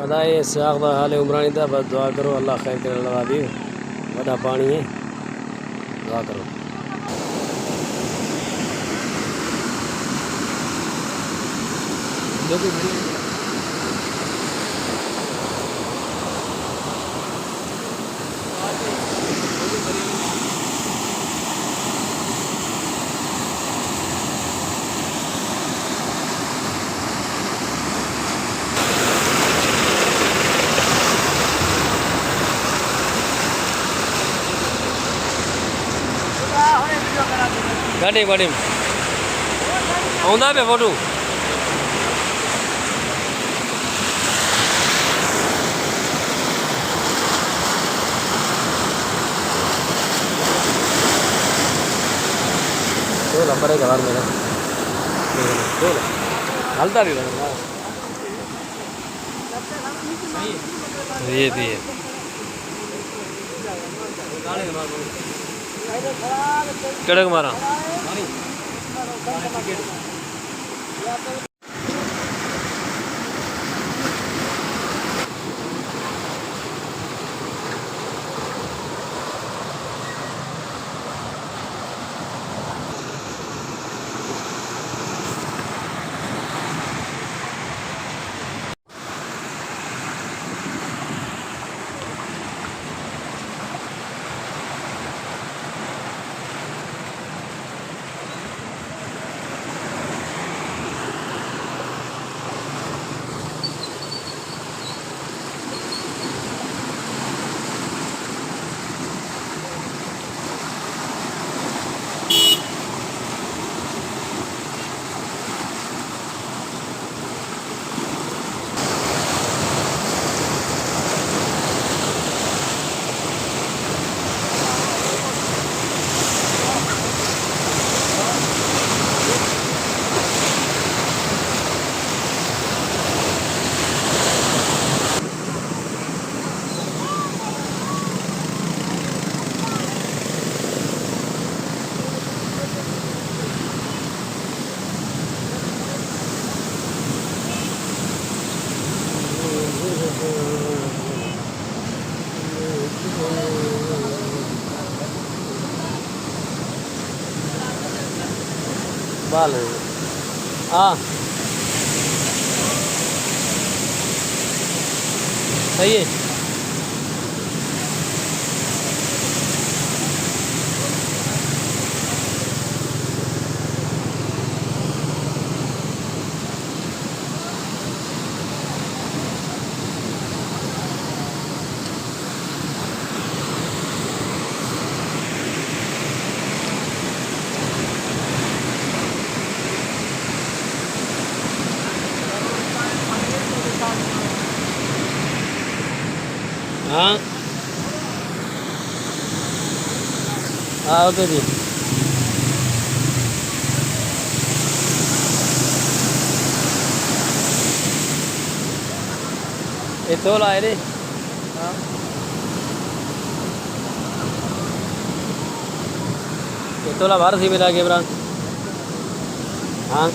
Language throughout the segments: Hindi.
अदा ये साग का हाल है उमरानी का। बस दुआ करो अल्लाह खैर करे लगा दी। बड़ा पानी है, दुआ करो। गाड़ी गाड़ी आउंदा पे फोटो तो नंबर है घर मेरा तो हलता भी ये भी है। कड़क मारा बाल हाँ सही है। हाँ हाँ ओके जी। ये तो लाए रे हाँ ये तो ला बाहर थी मेरा कैमरा हाँ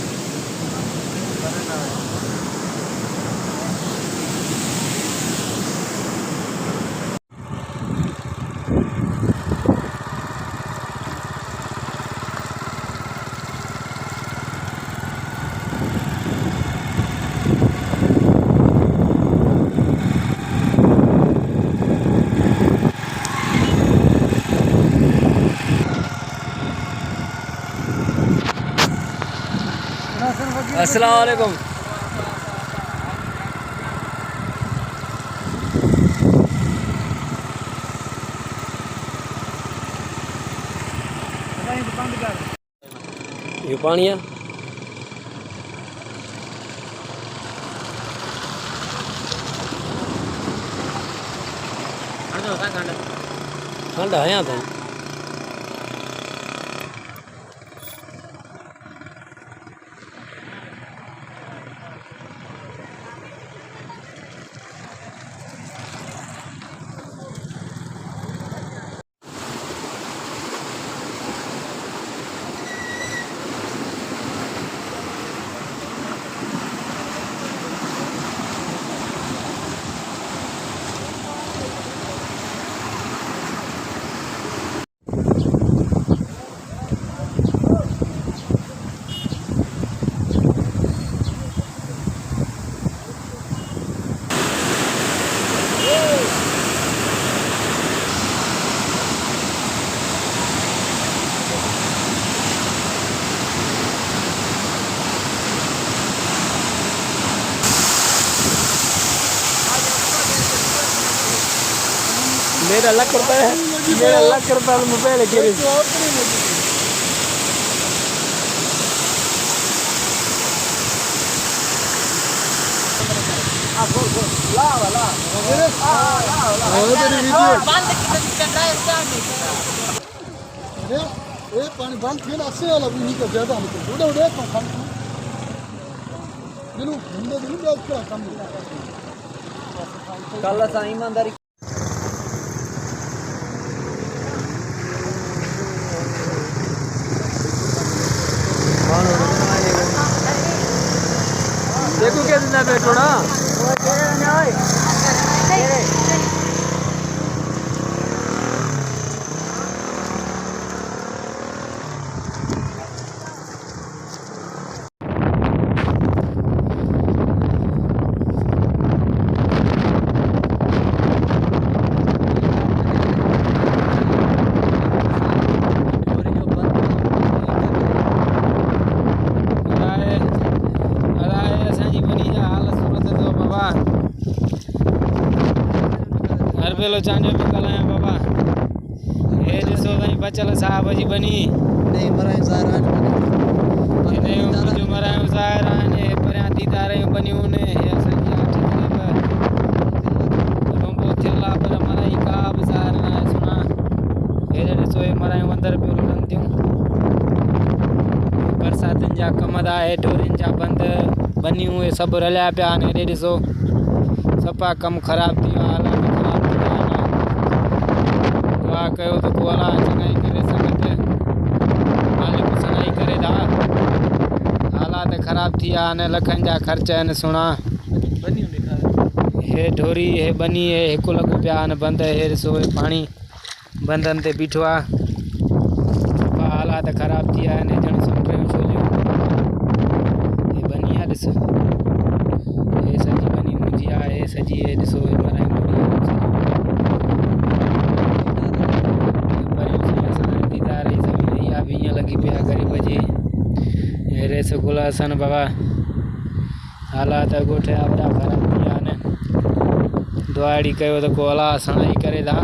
अस्सलाम वालेकुम। ये पानी है ठंडा है यहाँ तो। मेरा लख रुपये मोबाइल गिरी पानी बंद थी ना अस्सी वाला भी नहीं कर ज्यादा निकल उड़े उड़े तो कम दिनु हिंदे दिनु बहुत क्या कम कल साईं ईमानदारी देखो क्या दिन बैठो ना पेलो चांजो पे कलाया बाबा ये दिसो भाई बचल साहब जी बनी नहीं मराए सारा ने जो मरायो सारा ने परया दीदारे बनियो ने ये संजी आठ पर रोंबो थिला पर मराई का बजार ना सुना ये दिसो ये मरायो अंदर पे लुटन थियो बरसातन जा कमदा है डोरिन जा बंद बनियो ये सब रलिया पिया ने दिसो सपा कम खराब थियो हालत कयो तो कोला चंगाई करे संगत मालिक सगाई करे दा हालात खराब थिया ने लखन जा खर्चा ने सुना हे ढोरी हे बनी हे हिकु लगो पिया ने बंद हे सो पानी बंदन ते बीठो आ हालात खराब थिया ने जण समुद्र में छोलियो हे बनी आ दिस हे सजी बनी मुंजी आ हे सजी हे दिसो मराई लगी पिया गरीब जी हेरे सकुला सन बाबा हालात गोठे बड़ा खराब थिया ने दुआड़ी कयो तो कोला सणाई करे दा